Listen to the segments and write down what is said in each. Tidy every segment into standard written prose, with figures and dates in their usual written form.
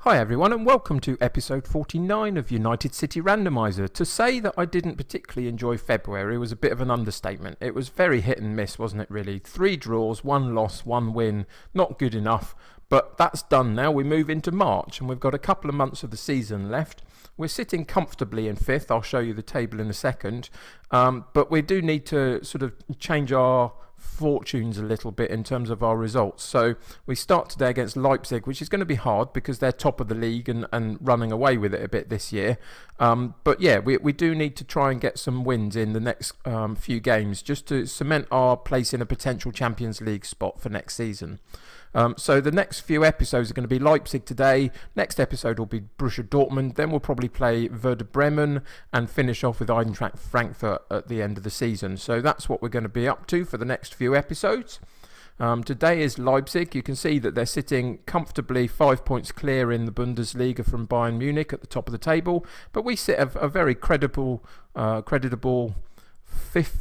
Hi everyone and welcome to episode 49 of United City Randomiser. To say that I didn't particularly enjoy February was a bit of an understatement. It was very hit and miss, wasn't it really? 3 draws, 1 loss, 1 win, not good enough. But that's done now. We move into March and we've got a couple of months of the season left. We're sitting comfortably in 5th. I'll show you the table in a second. But we do need to sort of change our fortunes a little bit in terms of our results. So we start today against Leipzig, which is going to be hard because they're top of the league and running away with it a bit this year. But yeah, we do need to try and get some wins in the next few games just to cement our place in a potential Champions League spot for next season. So the next few episodes are going to be Leipzig today. Next episode will be Borussia Dortmund. Then we'll probably play Werder Bremen and finish off with Eintracht Frankfurt at the end of the season. So that's what we're going to be up to for the next few episodes. Today is Leipzig. You can see that they're sitting comfortably 5 points clear in the Bundesliga from Bayern Munich at the top of the table. But we sit at a very creditable 5th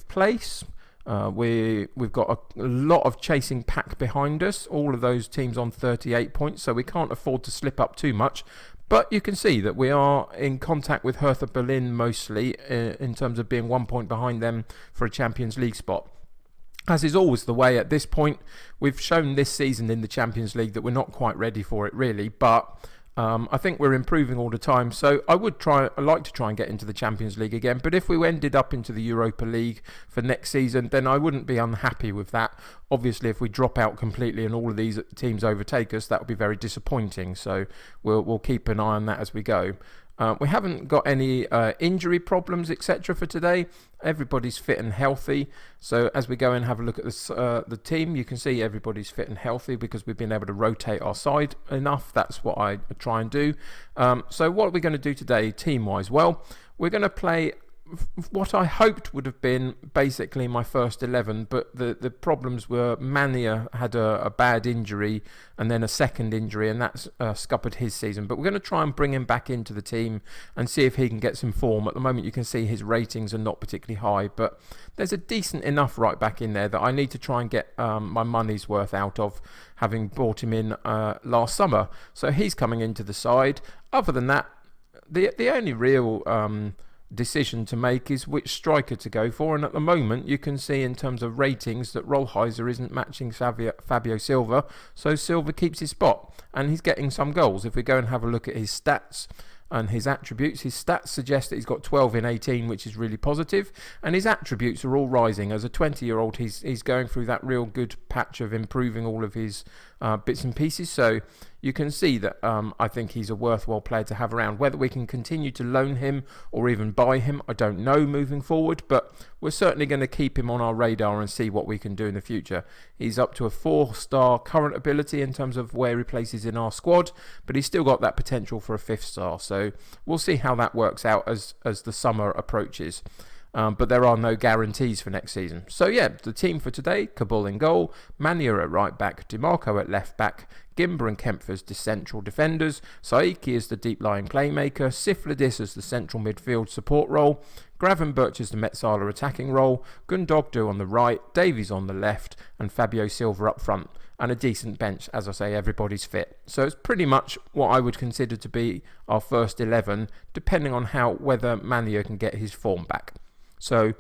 place. We've got a lot of chasing pack behind us, all of those teams on 38 points, so we can't afford to slip up too much. But you can see that we are in contact with Hertha Berlin mostly in terms of being 1 point behind them for a Champions League spot. As is always the way at this point, we've shown this season in the Champions League that we're not quite ready for it really, but I think we're improving all the time, so I'd like to try and get into the Champions League again. But if we ended up into the Europa League for next season, then I wouldn't be unhappy with that. Obviously, if we drop out completely and all of these teams overtake us, that would be very disappointing. So we'll keep an eye on that as we go. We haven't got any injury problems, etc. for today. Everybody's fit and healthy. So as we go and have a look at this, the team, you can see everybody's fit and healthy because we've been able to rotate our side enough. That's what I try and do. So what are we going to do today team-wise? Well, we're going to play what I hoped would have been basically my first 11, but the problems were Mania had a bad injury and then a second injury, and that's scuppered his season. But we're going to try and bring him back into the team and see if he can get some form. At the moment you can see his ratings are not particularly high, but there's a decent enough right back in there that I need to try and get my money's worth out of, having bought him in last summer. So he's coming into the side. Other than that, the only real decision to make is which striker to go for, and at the moment you can see in terms of ratings that Rollheiser isn't matching Fabio Silva, so Silva keeps his spot and he's getting some goals. If we go and have a look at his stats and his attributes, his stats suggest that he's got 12 in 18, which is really positive, and his attributes are all rising. As a 20-year-old, he's going through that real good patch of improving all of his bits and pieces. So you can see that I think he's a worthwhile player to have around. Whether we can continue to loan him or even buy him, I don't know moving forward, but we're certainly going to keep him on our radar and see what we can do in the future. He's up to a 4-star current ability in terms of where he places in our squad, but he's still got that potential for a 5th star. So we'll see how that works out as the summer approaches. But there are no guarantees for next season. So yeah, the team for today: Kabul in goal, Mania at right back, DiMarco at left back, Gimber and Kempf as the central defenders, Saiki as the deep-lying playmaker, Sifladis as the central midfield support role, Gravenberch as the Metzala attacking role, Gundogdu on the right, Davies on the left, and Fabio Silva up front. And a decent bench. As I say, everybody's fit. So it's pretty much what I would consider to be our first 11, depending on whether Mania can get his form back. So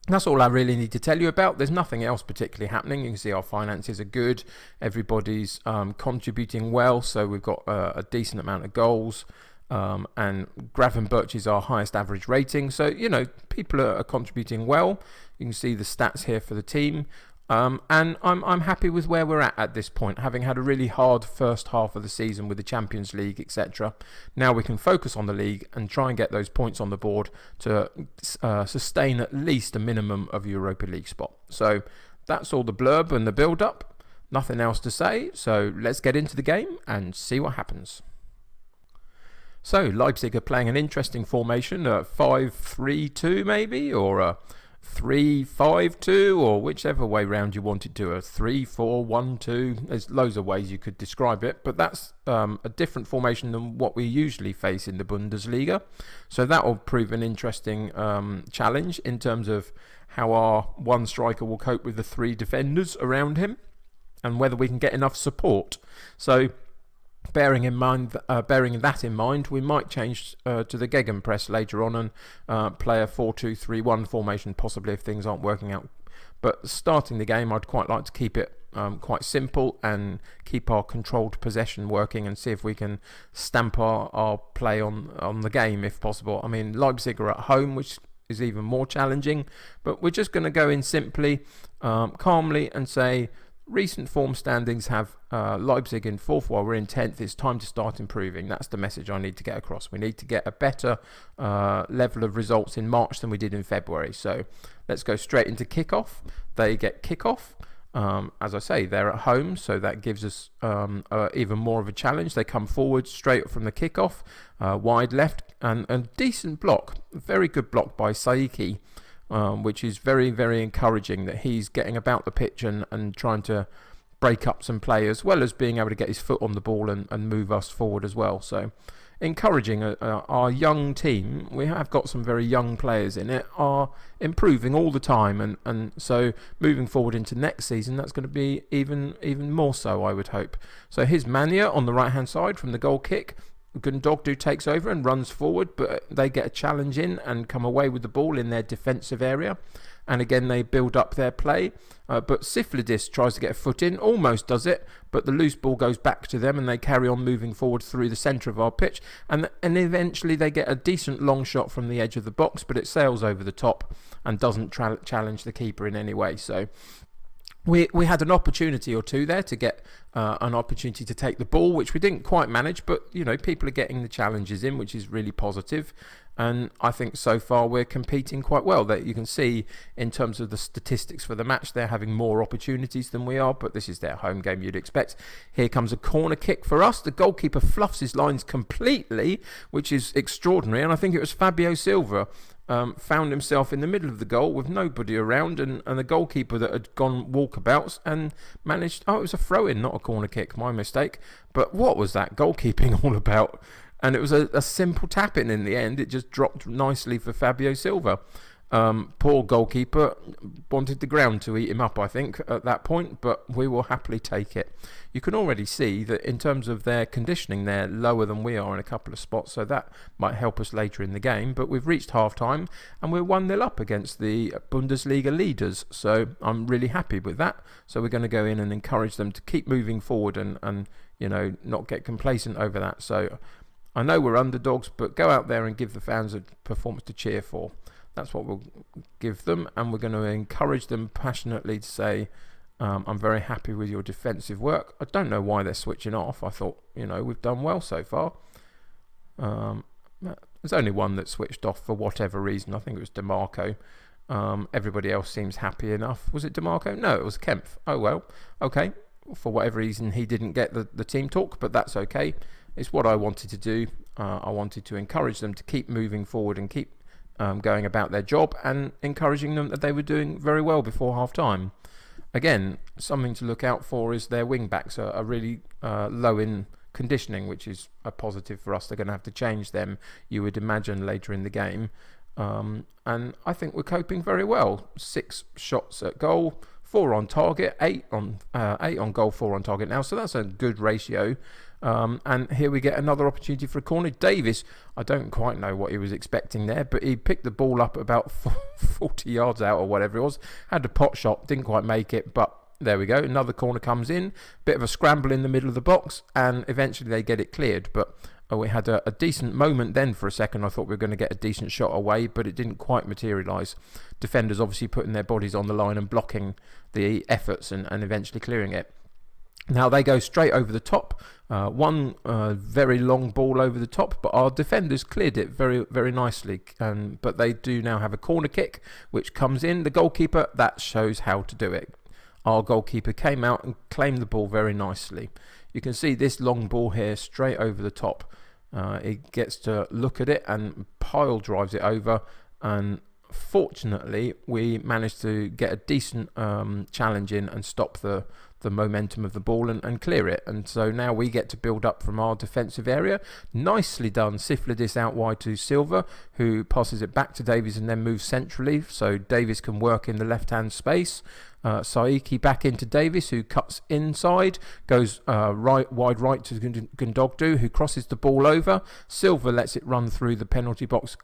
that's all I really need to tell you about. There's nothing else particularly happening. You can see our finances are good. Everybody's contributing well. So we've got a decent amount of goals. And Gravenberch is our highest average rating. So, you know, people are contributing well. You can see the stats here for the team. And I'm happy with where we're at this point, having had a really hard first half of the season with the Champions League, etc. Now we can focus on the league and try and get those points on the board to sustain at least a minimum of Europa League spot. So that's all the blurb and the build-up. Nothing else to say, so let's get into the game and see what happens. So Leipzig are playing an interesting formation, 5-3-2 maybe, or a 3-5-2, or whichever way round you wanted to, a 3-4-1-2. There's loads of ways you could describe it, but that's a different formation than what we usually face in the Bundesliga. So that will prove an interesting challenge in terms of how our one striker will cope with the 3 defenders around him and whether we can get enough support. So bearing that in mind, we might change to the Gegenpress later on and play a 4-2-3-1 formation, possibly if things aren't working out. But starting the game, I'd quite like to keep it quite simple and keep our controlled possession working and see if we can stamp our play on the game if possible. I mean, Leipzig are at home, which is even more challenging, but we're just going to go in simply, calmly, and say recent form standings have Leipzig in 4th while we're in 10th. It's time to start improving. That's the message I need to get across. We need to get a better level of results in March than we did in February. So let's go straight into kickoff. They get kickoff. As I say, they're at home, so that gives us even more of a challenge. They come forward straight from the kickoff, wide left, and a decent block, very good block by Saiki, which is very, very encouraging that he's getting about the pitch and trying to break up some play, as well as being able to get his foot on the ball and move us forward as well. So encouraging our young team. We have got some very young players in it, are improving all the time, and so moving forward into next season, that's going to be even more so, I would hope. So here's Mania on the right hand side from the goal kick. Gundogdu takes over and runs forward, but they get a challenge in and come away with the ball in their defensive area. And again, they build up their play. But Siflidis tries to get a foot in, almost does it, but the loose ball goes back to them and they carry on moving forward through the centre of our pitch. And eventually they get a decent long shot from the edge of the box, but it sails over the top and doesn't challenge the keeper in any way. So we had an opportunity or two there to get an opportunity to take the ball, which we didn't quite manage, but people are getting the challenges in, which is really positive. And I think so far we're competing quite well. That you can see in terms of the statistics for the match, they're having more opportunities than we are, but this is their home game, you'd expect. Here comes a corner kick for us. The goalkeeper fluffs his lines completely, which is extraordinary, and I think it was Fabio Silva found himself in the middle of the goal with nobody around, and the goalkeeper that had gone walkabouts and managed... it was a throw-in, not a corner kick, my mistake. But what was that goalkeeping all about? And it was a simple tap-in the end. It just dropped nicely for Fabio Silva. Poor goalkeeper wanted the ground to eat him up, I think, at that point, but we will happily take it. You can already see that in terms of their conditioning, they're lower than we are in a couple of spots, so that might help us later in the game. But we've reached half-time, and we're 1-0 up against the Bundesliga leaders, so I'm really happy with that. So we're going to go in and encourage them to keep moving forward and not get complacent over that. So I know we're underdogs, but go out there and give the fans a performance to cheer for. That's what we'll give them, and we're going to encourage them passionately to say, I'm very happy with your defensive work. I don't know why they're switching off. I thought, we've done well so far. There's only one that switched off for whatever reason. I think it was DeMarco. Everybody else seems happy enough. Was it DeMarco? No, it was Kempf. Oh, well, okay. For whatever reason, he didn't get the team talk, but that's okay. It's what I wanted to do. I wanted to encourage them to keep moving forward and keep going about their job, and encouraging them that they were doing very well before half-time. Again, something to look out for is their wing-backs are really low in conditioning, which is a positive for us. They're going to have to change them, you would imagine, later in the game. And I think we're coping very well. 6 shots at goal, 4 on target, 8 on goal, 4 on target now. So that's a good ratio. And here we get another opportunity for a corner. Davis, I don't quite know what he was expecting there, but he picked the ball up about 40 yards out or whatever it was. Had a pot shot, didn't quite make it, but there we go. Another corner comes in. Bit of a scramble in the middle of the box, and eventually they get it cleared. But we had a decent moment then for a second. I thought we were going to get a decent shot away, but it didn't quite materialise. Defenders obviously putting their bodies on the line and blocking the efforts and eventually clearing it. Now they go straight over the top. One very long ball over the top, but our defenders cleared it very, very nicely. But they do now have a corner kick, which comes in. The goalkeeper, that shows how to do it. Our goalkeeper came out and claimed the ball very nicely. You can see this long ball here straight over the top. He gets to look at it and pile drives it over, and fortunately we managed to get a decent challenge in and stop the the momentum of the ball and clear it. And so now we get to build up from our defensive area. Nicely done. Siflidis out wide to Silva, who passes it back to Davies and then moves centrally, so Davies can work in the left-hand space. Saiki back into Davies, who cuts inside, goes wide right to Gundogdu, who crosses the ball over. Silva lets it run through the penalty box,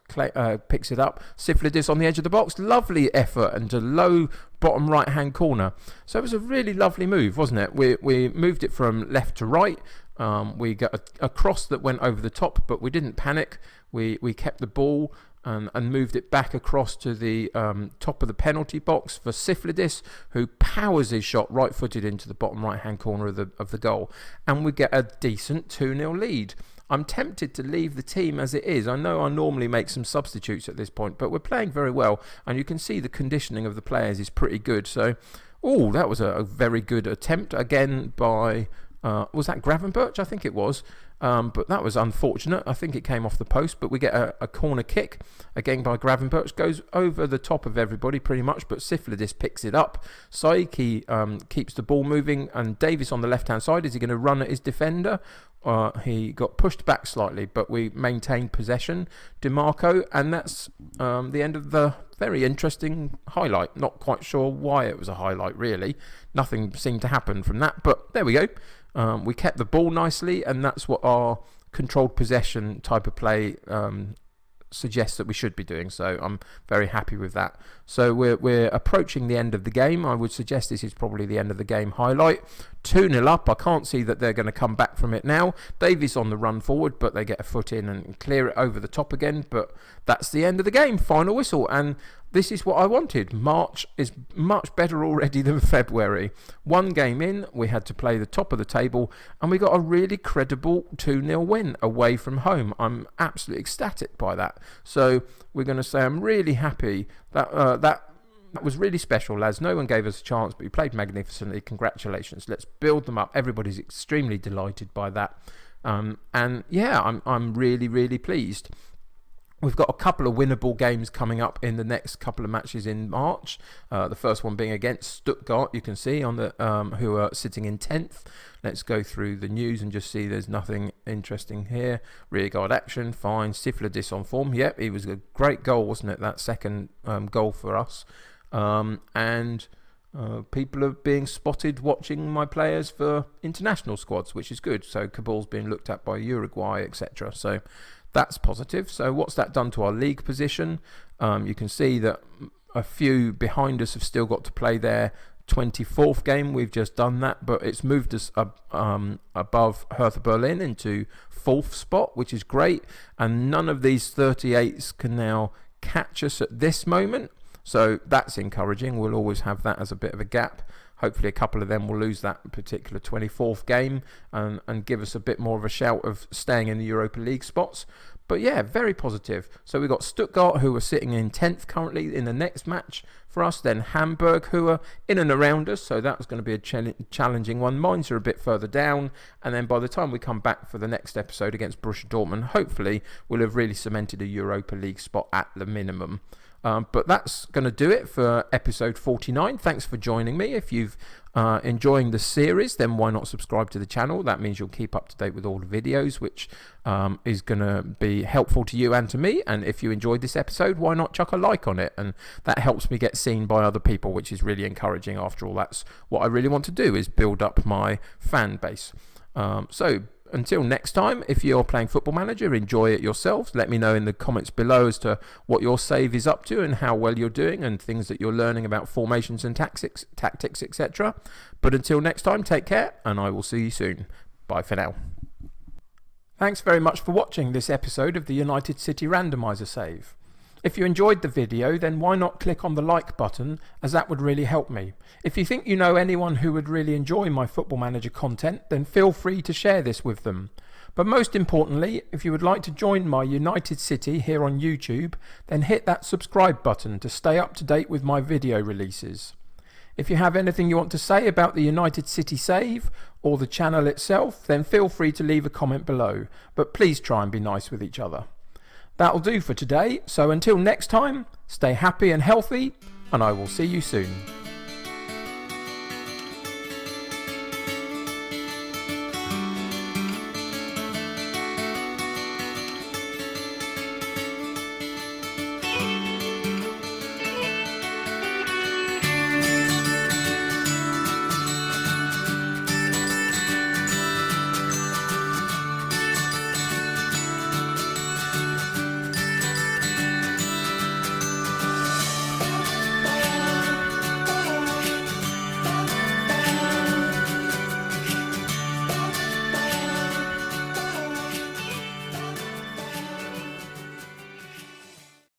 picks it up. Siflidis on the edge of the box, lovely effort and a low bottom right hand corner. So it was a really lovely move, wasn't it? We moved it from left to right. We got a cross that went over the top, but we didn't panic. We kept the ball and moved it back across to the top of the penalty box for Siflidis, who powers his shot right-footed into the bottom right-hand corner of the goal. And we get a decent 2-0 lead. I'm tempted to leave the team as it is. I know I normally make some substitutes at this point, but we're playing very well, and you can see the conditioning of the players is pretty good. So, that was a very good attempt again by... was that Gravenberch? I think it was. But that was unfortunate. I think it came off the post, but we get a corner kick again by Gravenberch. Goes over the top of everybody pretty much, but Siflidis picks it up. Saiki keeps the ball moving, and Davies on the left-hand side. Is he going to run at his defender? He got pushed back slightly, but we maintained possession. DiMarco, and that's the end of the very interesting highlight. Not quite sure why it was a highlight, really. Nothing seemed to happen from that, but there we go. We kept the ball nicely, and that's what our controlled possession type of play suggests that we should be doing. So I'm very happy with that. So we're approaching the end of the game. I would suggest this is probably the end of the game highlight. 2-0 up. I can't see that they're going to come back from it now. Davies on the run forward, but they get a foot in and clear it over the top again. But that's the end of the game. Final whistle. And this is what I wanted. March is much better already than February. One game in, we had to play the top of the table, and we got a really credible 2-0 win away from home. I'm absolutely ecstatic by that. So we're going to say I'm really happy that that was really special, lads. No one gave us a chance, but we played magnificently. Congratulations. Let's build them up. Everybody's extremely delighted by that. And yeah, I'm really, really pleased. We've got a couple of winnable games coming up in the next couple of matches in March. The first one being against Stuttgart, you can see, on the who are sitting in 10th. Let's go through the news and just see there's nothing interesting here. Rearguard action, fine. Siflidis on form. Yep, it was a great goal, wasn't it? That second goal for us. And people are being spotted watching my players for international squads, which is good. So Cabal's being looked at by Uruguay, etc. So that's positive. So what's that done to our league position? You can see that a few behind us have still got to play their 24th game. We've just done that, but it's moved us above Hertha Berlin into 4th spot, which is great. And none of these 38s can now catch us at this moment. So that's encouraging. We'll always have that as a bit of a gap. Hopefully a couple of them will lose that particular 24th game and give us a bit more of a shout of staying in the Europa League spots. But yeah, very positive. So we've got Stuttgart, who are sitting in 10th currently in the next match for us. Then Hamburg, who are in and around us. So that was going to be a challenging one. Mines are a bit further down. And then by the time we come back for the next episode against Borussia Dortmund, hopefully we'll have really cemented a Europa League spot at the minimum. But that's going to do it for episode 49. Thanks for joining me. If you've enjoying the series, then why not subscribe to the channel? That means you'll keep up to date with all the videos, which is going to be helpful to you and to me. And if you enjoyed this episode, why not chuck a like on it? And that helps me get seen by other people, which is really encouraging. After all, that's what I really want to do, is build up my fan base. So until next time, if you're playing Football Manager, enjoy it yourselves. Let me know in the comments below as to what your save is up to and how well you're doing and things that you're learning about formations and tactics, etc. But until next time, take care, and I will see you soon. Bye for now. Thanks very much for watching this episode of the United City Randomiser save. If you enjoyed the video, then why not click on the like button, as that would really help me. If you think you know anyone who would really enjoy my Football Manager content, then feel free to share this with them. But most importantly, if you would like to join my United City here on YouTube, then hit that subscribe button to stay up to date with my video releases. If you have anything you want to say about the United City save or the channel itself, then feel free to leave a comment below, but please try and be nice with each other. That'll do for today, so until next time, stay happy and healthy, and I will see you soon.